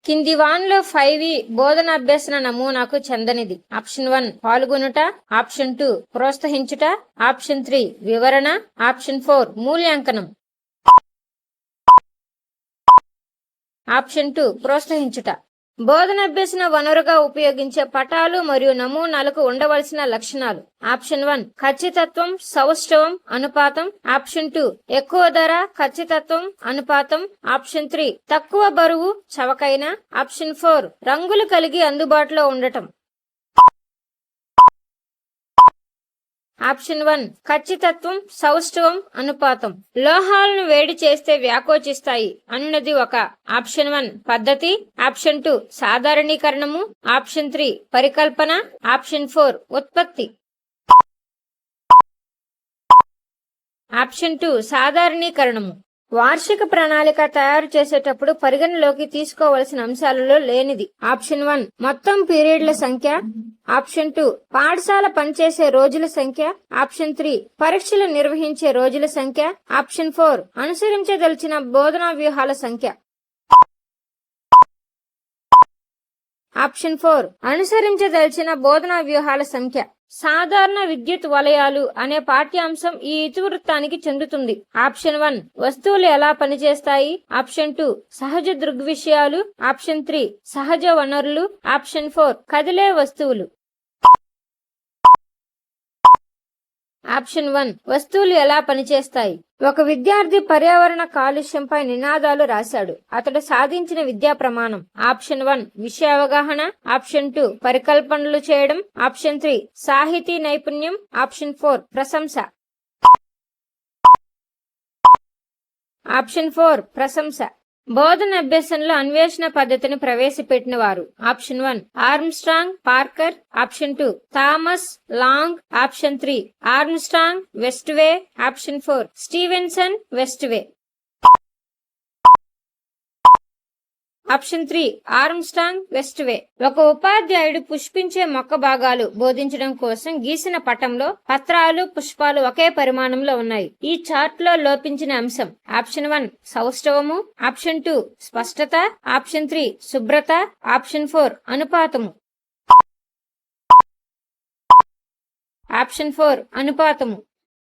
కింది వాన్లో 5 బోధన అభ్యసన నమూనాకు చెందనిది. ఆప్షన్ 1 పాల్గొనుట, ఆప్షన్ 2 ప్రోత్సహించుట, ఆప్షన్ 3 వివరణ, ఆప్షన్ 4 మూల్యాంకనం. ఆప్షన్ 2 ప్రోత్సహించుట. బోధనాభ్యసన వనరుగా ఉపయోగించే పటాలు మరియు నమూనాలకు ఉండవలసిన లక్షణాలు. ఆప్షన్ 1 ఖచ్చితత్వం, సౌష్ఠవం, అనుపాతం. ఆప్షన్ 2 ఎక్కువ ధర, ఖచ్చితత్వం, అనుపాతం. ఆప్షన్ 3 తక్కువ బరువు, చవకైన. ఆప్షన్ 4 రంగులు కలిగి అందుబాటులో ఉండటం. ఆప్షన్ 1 ఖచ్చితత్వం, సౌష్ఠవం, అనుపాతం. లోహాలను వేడి చేస్తే వ్యాకోచిస్తాయి అనున్నది ఒక. ఆప్షన్ 1 పద్ధతి. ఆప్షన్ 2 సాధారణీకరణము. ఆప్షన్ 3 పరికల్పన. ఆప్షన్ 4 ఉత్పత్తి. ఆప్షన్ 2 సాధారణీకరణము. వార్షిక ప్రణాళిక తయారు చేసేటప్పుడు పరిగణలోకి తీసుకోవలసిన అంశాలలో లేనిది. ఆప్షన్ 1 మొత్తం పీరియడ్ల సంఖ్య. ఆప్షన్ 2 పాఠశాల పనిచేసే రోజుల సంఖ్య. ఆప్షన్ 3 పరీక్షలు నిర్వహించే రోజుల సంఖ్య. ఆప్షన్ 4 అనుసరించదలిచిన బోధనా వ్యూహాల సంఖ్య. ఆప్షన్ 4 అనుసరించదలిచిన బోధనా వ్యూహాల సంఖ్య. సాధారణ విద్యుత్ వలయాలు అనే పాఠ్యాంశం ఈ ఇతివృత్తానికి చెందుతుంది. ఆప్షన్ 1 వస్తువులు ఎలా పనిచేస్తాయి. ఆప్షన్ 2 సహజ దృగ్విషయాలు. ఆప్షన్ 3 సహజ వనరులు. ఆప్షన్ 4 కదిలే వస్తువులు. ఆప్షన్ 1 వస్తువులు ఎలా పనిచేస్తాయి. ఒక విద్యార్థి పర్యావరణ కాలుష్యంపై నినాదాలు రాశాడు. అతడు సాధించిన విద్యా ప్రమాణం. ఆప్షన్ 1 విషయ అవగాహన. ఆప్షన్ 2 పరికల్పనలు చేయడం. ఆప్షన్ 3 సాహితీ నైపుణ్యం. ఆప్షన్ 4 ప్రశంస. ఆప్షన్ 4 ప్రశంస. బోధన అభ్యసనలో అన్వేషణ పద్ధతిని ప్రవేశపెట్టిన వారు. Option 1 Armstrong, Parker. Option 2 Thomas Long. Option 3 Armstrong, Westway. Option 4 Stevenson, Westway. Option 3 Armstrong, Westway. ఒక ఉపాధ్యాయుడు పుష్పించే మొక్క భాగాలు బోధించడం కోసం గీసిన పటంలో పత్రాలు, పుష్పాలు ఒకే పరిమాణంలో ఉన్నాయి. ఈ చార్ట్ లో లోపించిన అంశం. ఆప్షన్ 1 సౌష్ఠవము. ఆప్షన్ 2 స్పష్టత. ఆప్షన్ 3 శుభ్రత. ఆప్షన్ 4 అనుపాతము. ఆప్షన్ 4 అనుపాతము.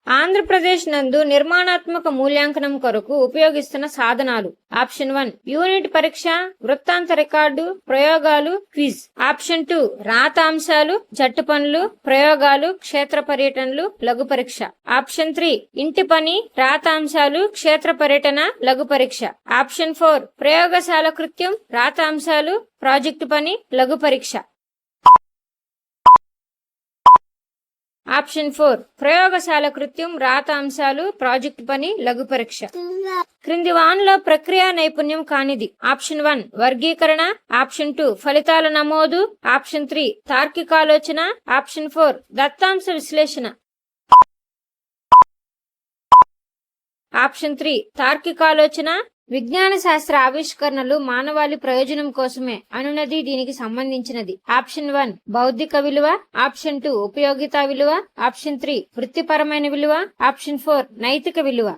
ఆంధ్రప్రదేశ్ నందు నిర్మాణాత్మక మూల్యాంకనం కొరకు ఉపయోగిస్తున్న సాధనాలు. ఆప్షన్ 1 యూనిట్ పరీక్ష, వృత్తాంత రికార్డు, ప్రయోగాలు, క్విజ్. ఆప్షన్ 2 రాత అంశాలు, జట్టు పనులు, ప్రయోగాలు, క్షేత్ర పర్యటనలు, లఘు పరీక్ష. ఆప్షన్ 3 ఇంటి పని, రాత అంశాలు, క్షేత్ర పర్యటన, లఘు పరీక్ష. ఆప్షన్ 4 ప్రయోగశాల కృత్యం, రాత అంశాలు, ప్రాజెక్టు పని, లఘు పరీక్ష. ఆప్షన్ 4 ప్రయోగశాల కృత్యం, రాత అంశాలు, ప్రాజెక్టు పని, లఘు పరీక్ష. క్రింది వాన్లో ప్రక్రియా నైపుణ్యం కానిది. ఆప్షన్ 1 వర్గీకరణ. ఆప్షన్ 2 ఫలితాల నమోదు. ఆప్షన్ 3 తార్కికాలోచన. ఆప్షన్ 4 దత్తాంశ విశ్లేషణ. ఆప్షన్ 3 తార్కికాలోచన. విజ్ఞాన శాస్త్ర ఆవిష్కరణలు మానవాళి ప్రయోజనం కోసమే అనున్నది దీనికి సంబంధించినది. ఆప్షన్ 1 బౌద్ధిక విలువ. ఆప్షన్ 2 ఉపయోగితా విలువ. ఆప్షన్ 3 వృత్తిపరమైన విలువ. ఆప్షన్ 4 నైతిక విలువ.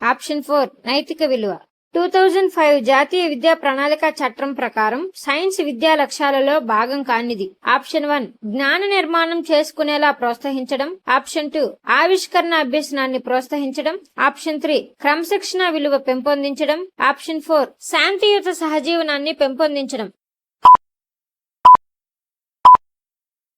ఆప్షన్ 4 నైతిక విలువ. 2005 జాతీయ విద్యా ప్రణాళిక చట్టం ప్రకారం సైన్స్ విద్యా లక్ష్యాలలో భాగం కానిది. ఆప్షన్ 1 జ్ఞాన నిర్మాణం చేసుకునేలా ప్రోత్సహించడం. ఆప్షన్ 2 ఆవిష్కరణ అభ్యసనాన్ని ప్రోత్సహించడం. ఆప్షన్ 3 క్రమశిక్షణ విలువ పెంపొందించడం. ఆప్షన్ 4 శాంతియుత సహజీవనాన్ని పెంపొందించడం.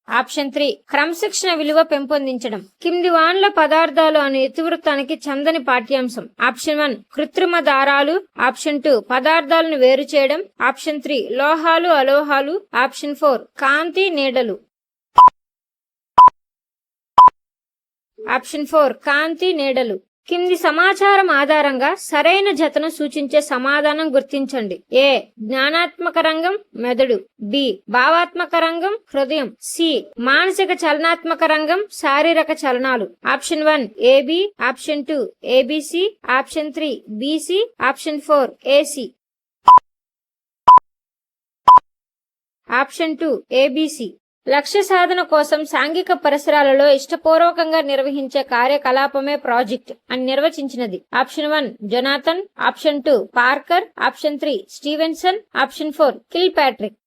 ఆప్షన్ 3 క్రమశిక్షణ విలువ పెంపొందించడం. కింది వాన్ల పదార్థాలు అనే ఇతివృత్తానికి చందని పాఠ్యాంశం. ఆప్షన్ 1 కృత్రిమ దారాలు. ఆప్షన్ 2 పదార్థాలను వేరు చేయడం. ఆప్షన్ 3 లోహాలు, అలోహాలు. ఆప్షన్ 4 కాంతి, నీడలు. ఆప్షన్ 4 కాంతి, నీడలు. కింది సమాచారం ఆధారంగా సరైన జతను సూచించే సమాధానం గుర్తించండి. ఏ జ్ఞానాత్మక రంగం, మెదడు. బి భావాత్మక రంగం, హృదయం. సి మానసిక చలనాత్మక రంగం, శారీరక చలనాలు. Option 1 AB. Option 2 ABC. Option 3 BC. Option 4 AC. Option 2 ABC. లక్ష్య సాధన కోసం సాంఘిక పరిసరాలలో ఇష్టపూర్వకంగా నిర్వహించే కార్యకలాపమే ప్రాజెక్ట్ అని నిర్వచించినది. Option 1 Jonathan, option 2 Parker, option 3 Stevenson, option 4 Kilpatrick.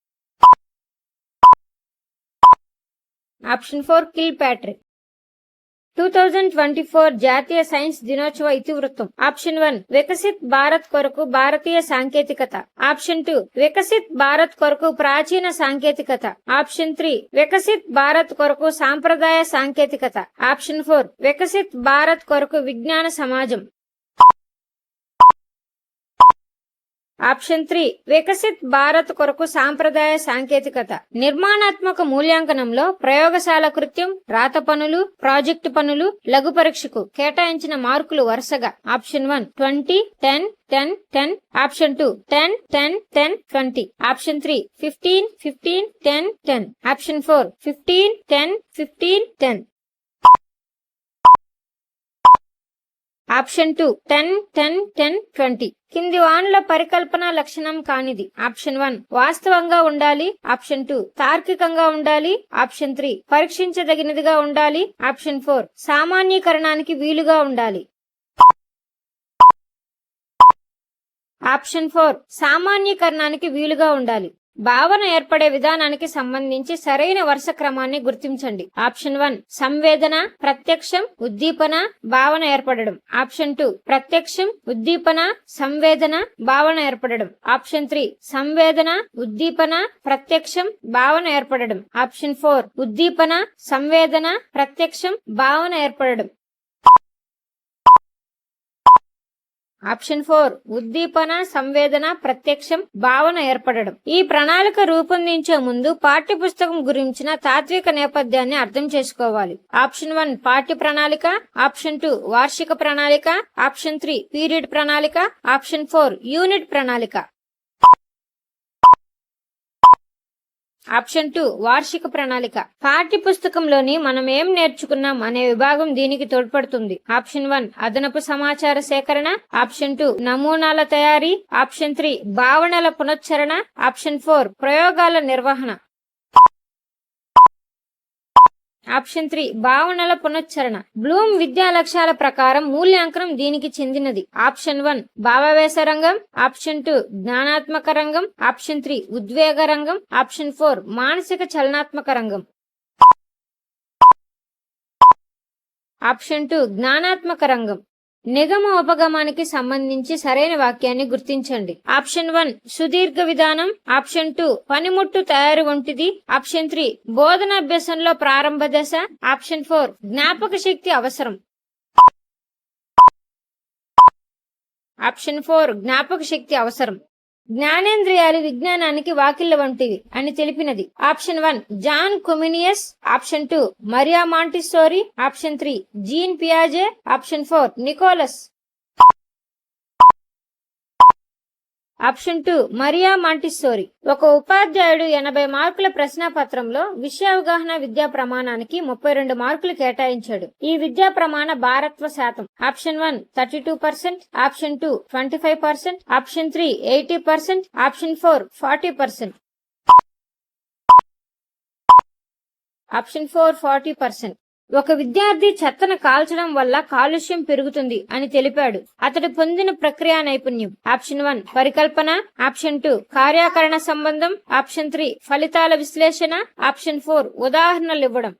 Option 4 Kilpatrick. 2024 జాతీయ సైన్స్ దినోత్సవ ఇతివృత్తం. ఆప్షన్ 1 వికసిత్ భారత్ కొరకు భారతీయ సాంకేతికత. ఆప్షన్ 2 వికసిత్ భారత్ కొరకు ప్రాచీన సాంకేతికత. ఆప్షన్ 3 వికసిత్ భారత్ కొరకు సాంప్రదాయ సాంకేతికత. ఆప్షన్ 4 వికసిత్ భారత్ కొరకు విజ్ఞాన సమాజం. ఆప్షన్ 3 వికసిత్ భారత్ కొరకు సాంప్రదాయ సాంకేతికత. నిర్మాణాత్మక మూల్యాంకనంలో ప్రయోగశాల కృత్యం, రాత పనులు, ప్రాజెక్టు పనులు, లఘు పరీక్షకు కేటాయించిన మార్కులు వరుసగా option 1 20, 10, 10, 10, option 2 10, 10, 10, 20, option 3 15, 15, 10, 10, option 4 15, 10, 15, 10, option 2 10, 10, 10, 20. కింది వానుల పరికల్పన లక్షణం కానిది. ఆప్షన్ 1 వాస్తవంగా ఉండాలి. ఆప్షన్ 2 తార్కికంగా ఉండాలి. ఆప్షన్ 3 పరీక్షించదగినదిగా ఉండాలి. ఆప్షన్ 4 సామాన్యీకరణానికి వీలుగా ఉండాలి. ఆప్షన్ 4 సామాన్యీకరణానికి వీలుగా ఉండాలి. భావన ఏర్పడే విధానానికి సంబంధించి సరైన వరుస క్రమాన్ని గుర్తించండి. ఆప్షన్ 1 సంవేదన, ప్రత్యక్షం, ఉద్దీపన, భావన ఏర్పడడం. ఆప్షన్ 2 ప్రత్యక్షం, ఉద్దీపన, సంవేదన, భావన ఏర్పడడం. ఆప్షన్ 3 సంవేదన, ఉద్దీపన, ప్రత్యక్షం, భావన ఏర్పడడం. ఆప్షన్ 4 ఉద్దీపన, సంవేదన, ప్రత్యక్షం, భావన ఏర్పడడం. ఆప్షన్ 4 ఉద్దీపన, సంవేదన, ప్రత్యక్షం, భావన ఏర్పడడం. ఈ ప్రణాళిక రూపొందించే ముందు పాఠ్య పుస్తకం గురించిన తాత్విక నేపథ్యాన్ని అర్థం చేసుకోవాలి. ఆప్షన్ 1 పాఠ్య ప్రణాళిక, ఆప్షన్ 2 వార్షిక ప్రణాళిక, ఆప్షన్ 3 పీరియడ్ ప్రణాళిక, ఆప్షన్ 4 యూనిట్ ప్రణాళిక. ఆప్షన్ 2 వార్షిక ప్రణాళిక. పాఠ్య పుస్తకంలోని మనం ఏం నేర్చుకున్నాం అనే విభాగం దీనికి తోడ్పడుతుంది. ఆప్షన్ 1 అదనపు సమాచార సేకరణ, ఆప్షన్ 2 నమూనాల తయారీ, ఆప్షన్ 3 భావనల పునశ్చరణ, ఆప్షన్ 4 ప్రయోగాల నిర్వహణ. ఆప్షన్ 3 భావనల పునశ్చరణ. బ్లూమ్ విద్యా లక్ష్యాల ప్రకారం మూల్యాంకనం దీనికి చెందినది. ఆప్షన్ 1 భావావేశ రంగం, ఆప్షన్ 2 జ్ఞానాత్మక రంగం, ఆప్షన్ 3 ఉద్వేగ రంగం, ఆప్షన్ 4 మానసిక చలనాత్మక రంగం. ఆప్షన్ 2 జ్ఞానాత్మక రంగం. నిగమ ఉపగమానికి సంబంధించి సరైన వాక్యాన్ని గుర్తించండి. ఆప్షన్ 1 సుదీర్ఘ విధానం, ఆప్షన్ 2 పనిముట్టు తయారు వంటిది, ఆప్షన్ 3 బోధనాభ్యాసంలో ప్రారంభ దశ, ఆప్షన్ 4 జ్ఞాపక శక్తి అవసరం. ఆప్షన్ 4 జ్ఞాపక శక్తి అవసరం. జ్ఞానేంద్రియాలు విజ్ఞానానికి వాకిళ్ల వంటివి అని తెలిపినది. Option 1 John Comenius, option 2 Maria Montessori, option 3 Jean పియాజే, option 4 Nicholas. Option 2 Maria Montessori. ఒక ఉపాధ్యాయుడు 80 మార్కుల ప్రశ్నాపత్రంలో విషయావగాహన విద్యా ప్రమాణానికి 32 మార్కులు కేటాయించాడు. ఈ విద్యా ప్రమాణ భారత్వ శాతం. Option 1 32%, option 2 25%, option 3 80%, option 4 40%. Option 4 40%. ఒక విద్యార్థి చెత్తను కాల్చడం వల్ల కాలుష్యం పెరుగుతుంది అని తెలిపాడు. అతడు పొందిన ప్రక్రియ నైపుణ్యం. ఆప్షన్ 1 పరికల్పన, ఆప్షన్ 2 కార్యాకరణ సంబంధం, ఆప్షన్ 3 ఫలితాల విశ్లేషణ, ఆప్షన్ 4 ఉదాహరణలు ఇవ్వడం.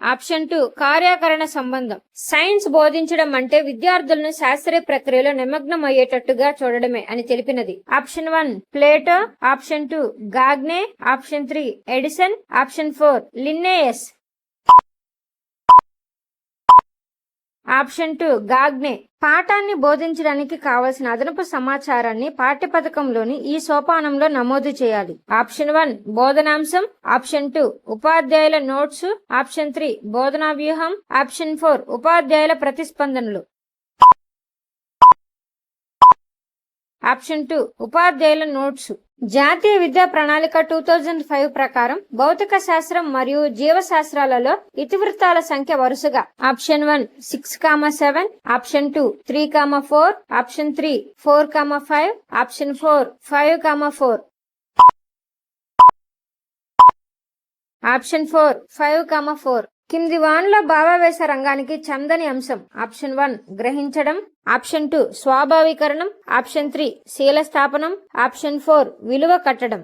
ఆప్షన్ 2 కార్యాకరణ సంబంధం. సైన్స్ బోధించడం అంటే విద్యార్థులను శాస్త్రీయ ప్రక్రియలో నిమగ్నం అయ్యేటట్టుగా చూడడమే అని తెలిపినది. Option 1 Plato, option 2 Gagne, option 3 Edison, option 4 Linnaeus. Option 2 Gagne. పాఠాన్ని బోధించడానికి కావలసిన అదనపు సమాచారాన్ని పాఠ్య పథకంలోని ఈ సోపానంలో నమోదు చేయాలి. ఆప్షన్ 1 బోధనాంశం, ఆప్షన్ 2 ఉపాధ్యాయుల నోట్స్, ఆప్షన్ 3 బోధనా వ్యూహం, ఆప్షన్ 4 ఉపాధ్యాయుల ప్రతిస్పందనలు. ఆప్షన్ 2 ఉపాధ్యాయుల నోట్స్. జాతీయ విద్యా ప్రణాళిక 2005 ప్రకారం భౌతిక శాస్త్రం మరియు జీవశాస్త్రాలలో ఇతివృత్తాల సంఖ్య వరుసగా option 1 6,7, option 2 3,4, option 3 4,5, option 4 5,4. Option 4 5,4. కింది వాన్లో భావావేశ రంగానికి చందని అంశం. ఆప్షన్ 1 గ్రహించడం, ఆప్షన్ 2 స్వాభావీకరణం, ఆప్షన్ 3 శీలస్థాపనం, ఆప్షన్ 4 విలువ కట్టడం.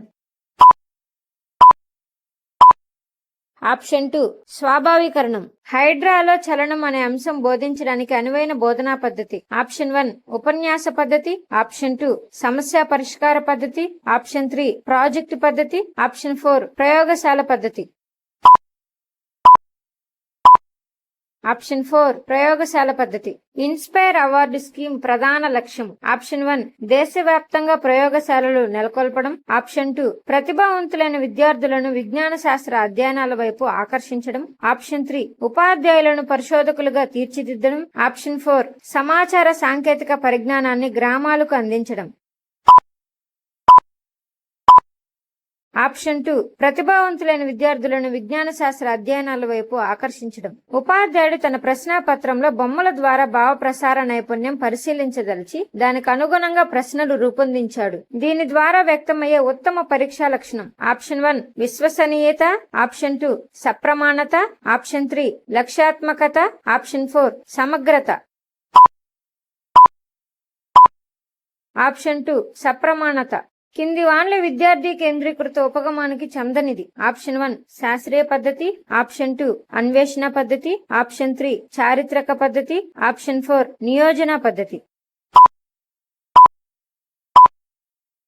ఆప్షన్ 2 స్వాభావీకరణం. హైడ్రాలో చలనం అనే అంశం బోధించడానికి అనువైన బోధనా పద్ధతి. ఆప్షన్ 1 ఉపన్యాస పద్ధతి, ఆప్షన్ 2 సమస్య పరిష్కార పద్ధతి, ఆప్షన్ 3 ప్రాజెక్టు పద్ధతి, ఆప్షన్ 4 ప్రయోగశాల పద్ధతి. ఆప్షన్ 4 ప్రయోగశాల పద్ధతి. ఇన్స్పైర్ అవార్డు స్కీమ్ ప్రధాన లక్ష్యం. ఆప్షన్ 1 దేశవ్యాప్తంగా ప్రయోగశాలలు నెలకొల్పడం, ఆప్షన్ 2 ప్రతిభావంతులైన విద్యార్థులను విజ్ఞాన శాస్త్ర అధ్యయనాల వైపు ఆకర్షించడం, ఆప్షన్ 3 ఉపాధ్యాయులను పరిశోధకులుగా తీర్చిదిద్దడం, ఆప్షన్ 4 సమాచార సాంకేతిక పరిజ్ఞానాన్ని గ్రామాలకు అందించడం. ఆప్షన్ 2 ప్రతిభావంతులైన విద్యార్థులను విజ్ఞాన శాస్త్ర అధ్యయనాల వైపు ఆకర్షించడం. ఉపాధ్యాయుడు తన ప్రశ్నాపత్రంలో బొమ్మల ద్వారా భావ ప్రసార నైపుణ్యం పరిశీలించదలిచి దానికి అనుగుణంగా ప్రశ్నలు రూపొందించాడు. దీని ద్వారా వ్యక్తమయ్యే ఉత్తమ పరీక్షా లక్షణం. ఆప్షన్ 1 విశ్వసనీయత, ఆప్షన్ 2 సప్రమాణత, ఆప్షన్ 3 లక్ష్యాత్మకత, ఆప్షన్ 4 సమగ్రత. ఆప్షన్ 2 సప్రమాణత. కింది వాన్ల విద్యార్థి కేంద్రీకృత ఉపగమానికి చందనిది. ఆప్షన్ 1 శాస్త్రీయ పద్ధతి, ఆప్షన్ 2 అన్వేషణ పద్ధతి, ఆప్షన్ 3 చారిత్రక పద్ధతి, ఆప్షన్ 4 నియోజన పద్ధతి.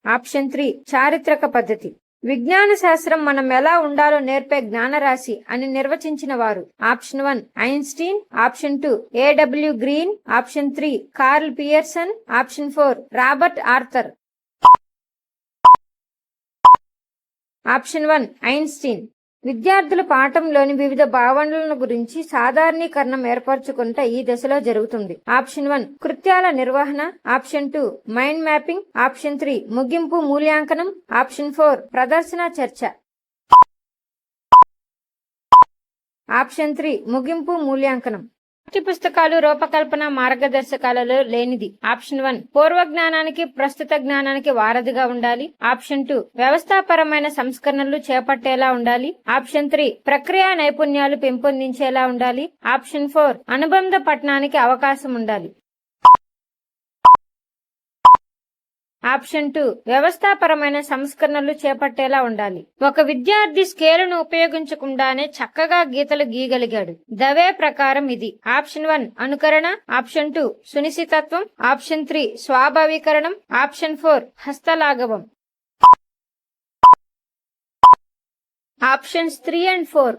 ఆప్షన్ 3 చారిత్రక పద్ధతి. విజ్ఞాన శాస్త్రం మనం ఎలా ఉండాలో నేర్పే జ్ఞానరాశి అని నిర్వచించిన వారు. Option 1 Einstein, option 2 A.W. Green, option 3 curl Pearson, option 4 Robert Arthur. Option 1 Einstein. విద్యార్థుల పాఠంలోని వివిధ భావనలను గురించి సాధారణీకరణం ఏర్పరచుకుంటే ఈ దశలో జరుగుతుంది. ఆప్షన్ 1 కృత్యాల నిర్వహణ, ఆప్షన్ 2 మైండ్ మ్యాపింగ్, ఆప్షన్ 3 ముగింపు మూల్యాంకనం, ఆప్షన్ 4 ప్రదర్శన చర్చ. ఆప్షన్ 3 ముగింపు మూల్యాంకనం. పాఠ్య పుస్తకాలు రూపకల్పన మార్గదర్శకాలలో లేనిది. ఆప్షన్ 1 పూర్వ జ్ఞానానికి ప్రస్తుత జ్ఞానానికి వారధిగా ఉండాలి, ఆప్షన్ 2 వ్యవస్థాపరమైన సంస్కరణలు చేపట్టేలా ఉండాలి, ఆప్షన్ 3 ప్రక్రియా నైపుణ్యాలు పెంపొందించేలా ఉండాలి, ఆప్షన్ 4 అనుబంధ పఠనానికి అవకాశం ఉండాలి. ఆప్షన్ 2 వ్యవస్థాపరమైన సంస్కరణలు చేపట్టేలా ఉండాలి. ఒక విద్యార్థి స్కేలును ఉపయోగించకుండానే చక్కగా గీతలు గీయగలిగాడు. దవే ప్రకారం ఇది. ఆప్షన్ 1 అనుకరణ, ఆప్షన్ 2 సునిశ్చితత్వం, ఆప్షన్ 3 స్వాభావీకరణం, ఆప్షన్ 4 హస్తలాఘవం. Options 3 and 4.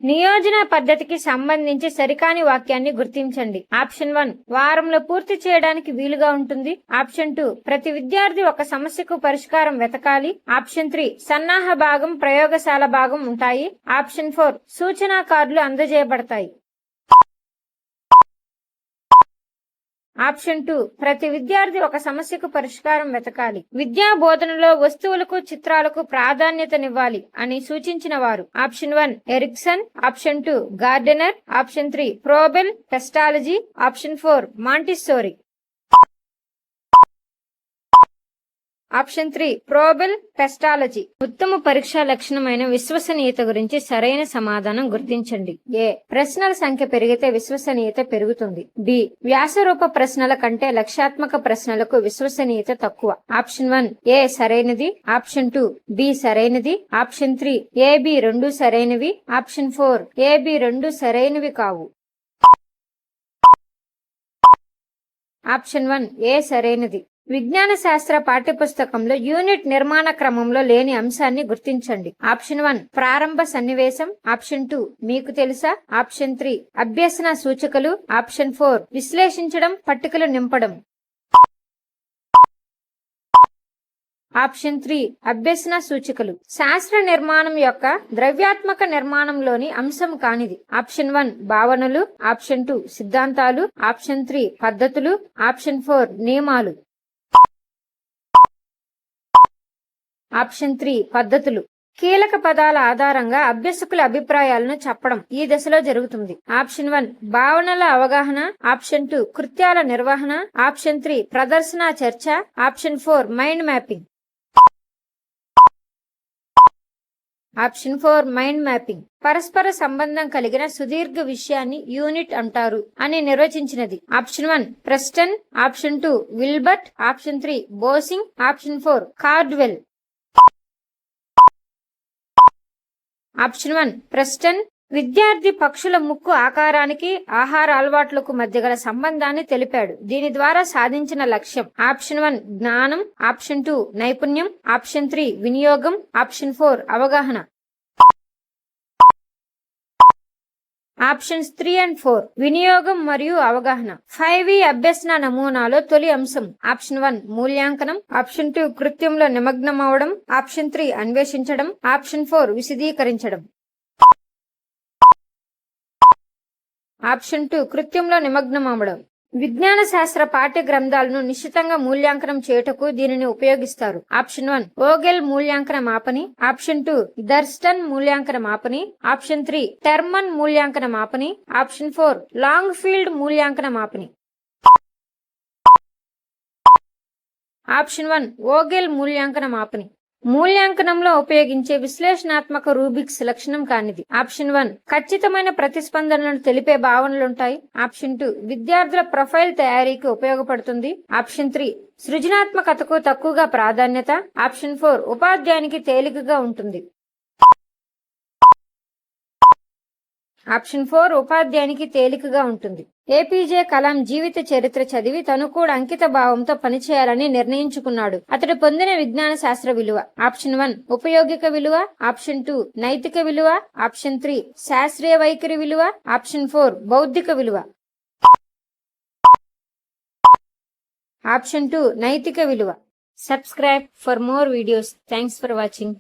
నియోజన పద్ధతికి సంబంధించి సరికాని వాక్యాన్ని గుర్తించండి. ఆప్షన్ 1 వారంలో పూర్తి చేయడానికి వీలుగా ఉంటుంది, ఆప్షన్ 2 ప్రతి విద్యార్థి ఒక సమస్యకు పరిష్కారం వెతకాలి, ఆప్షన్ 3 సన్నాహ భాగం ప్రయోగశాల భాగం ఉంటాయి, ఆప్షన్ 4 సూచనా కార్డులు అందజేయబడతాయి. ఆప్షన్ 2 ప్రతి విద్యార్థి ఒక సమస్యకు పరిష్కారం వెతకాలి. విద్యా బోధనలో వస్తువులకు చిత్రాలకు ప్రాధాన్యతనివ్వాలి అని సూచించిన వారు. Option 1 Erikson, option 2 Gardner, option 3 Froebel Pestalozzi, option 4 Montessori. Option 3 Froebel Pestalozzi. ఉత్తమ పరీక్షా లక్షణమైన విశ్వసనీయత గురించి సరైన సమాధానం గుర్తించండి. ఏ ప్రశ్నల సంఖ్య పెరిగితే విశ్వసనీయత పెరుగుతుంది. బి వ్యాసరూప ప్రశ్నల కంటే లక్ష్యాత్మక ప్రశ్నలకు విశ్వసనీయత తక్కువ. ఆప్షన్ 1 ఏ సరైనది, ఆప్షన్ 2 బి సరైనది, ఆప్షన్ 3 ఏ బి రెండు సరైనవి, ఆప్షన్ 4 ఏ బి రెండు సరైనవి కావు. ఆప్షన్ 1 ఏ సరైనది. విజ్ఞాన శాస్త్ర పాఠ్యపుస్తకంలో యూనిట్ నిర్మాణ క్రమంలో లేని అంశాన్ని గుర్తించండి. ఆప్షన్ 1 ప్రారంభ సన్నివేశం, ఆప్షన్ 2 మీకు తెలుసా, ఆప్షన్ 3 అభ్యసన సూచికలు, ఆప్షన్ 4 విశ్లేషించడం పట్టికలు నింపడం. ఆప్షన్ 3 అభ్యసన సూచికలు. శాస్త్ర నిర్మాణం యొక్క ద్రవ్యాత్మక నిర్మాణంలోని అంశం కానిది. ఆప్షన్ 1 భావనలు, ఆప్షన్ 2 సిద్ధాంతాలు, ఆప్షన్ 3 పద్ధతులు, ఆప్షన్ 4 నియమాలు. ఆప్షన్ 3 పద్ధతులు. కీలక పదాల ఆధారంగా అభ్యసకుల అభిప్రాయాలను చెప్పడం ఈ దశలో జరుగుతుంది. ఆప్షన్ 1 భావనల అవగాహన, ఆప్షన్ 2 కృత్యాల నిర్వహణ, ఆప్షన్ 3 ప్రదర్శన చర్చ, option 4 mind mapping. Option 4 mind mapping. పరస్పర సంబంధం కలిగిన సుదీర్ఘ విషయాన్ని యూనిట్ అంటారు అని నిర్వచించినది. Option 1 Preston, option 2 Wilbert, option 3 Bossing, option 4 Cardwell. Option 1 Preston. విద్యార్థి పక్షుల ముక్కు ఆకారానికి ఆహార అలవాట్లకు మధ్య గల సంబంధాన్ని తెలిపాడు. దీని ద్వారా సాధించిన లక్ష్యం ఆప్షన్ 1 జ్ఞానం, ఆప్షన్ 2 నైపుణ్యం, ఆప్షన్ 3 వినియోగం, ఆప్షన్ 4 అవగాహన. ఆప్షన్స్ 3 and 4 వినియోగం మరియు అవగాహన. 5 అభ్యసన నమూనాలో తొలి అంశం ఆప్షన్ 1 మూల్యాంకనం, ఆప్షన్ 2 కృత్యంలో నిమగ్నం అవడం, ఆప్షన్ 3 అన్వేషించడం, ఆప్షన్ 4 విశదీకరించడం. ఆప్షన్ 2 కృత్యంలో నిమగ్నం అవ్వడం. విజ్ఞాన శాస్త్ర పాఠ్య గ్రంథాలను నిశ్చితంగా మూల్యాంకనం చేయుటకు దీనిని ఉపయోగిస్తారు. ఆప్షన్ 1 ఓగెల్ మూల్యాంకన మాపని, ఆప్షన్ 2 దర్స్టన్ మూల్యాంకన మాపని, ఆప్షన్ 3 టెర్మన్ మూల్యాంకన మాపని, ఆప్షన్ 4 లాంగ్ ఫీల్డ్ మూల్యాంకన మాపని. ఆప్షన్ 1 ఓగెల్ మూల్యాంకన మాపని. మూల్యాంకనంలో ఉపయోగించే విశ్లేషణాత్మక రూబిక్స్ లక్షణం కానిది. ఆప్షన్ 1 ఖచ్చితమైన ప్రతిస్పందనలను తెలిపే భావనలుంటాయి. ఆప్షన్ 2 విద్యార్థుల ప్రొఫైల్ తయారీకి ఉపయోగపడుతుంది. ఆప్షన్ 3 సృజనాత్మకతకు తక్కువగా ప్రాధాన్యత. ఆప్షన్ 4 ఉపాధ్యాయునికి తేలికగా ఉంటుంది. ఆప్షన్ 4 ఉపాధ్యాయునికి తేలికగా ఉంటుంది. ఏపీజే కలాం జీవిత చరిత్ర చదివి తను కూడా అంకిత భావంతో పనిచేయాలని నిర్ణయించుకున్నాడు. అతడు పొందిన విజ్ఞాన శాస్త్ర విలువ ఆప్షన్ 1 ఉపయోగిక విలువ, ఆప్షన్ 2 నైతిక విలువ, ఆప్షన్ 3 శాస్త్రీయ వైఖరి విలువ, ఆప్షన్ 4 బౌద్ధిక విలువ. ఆప్షన్ 2 నైతిక విలువ. Subscribe for more videos. Thanks for watching.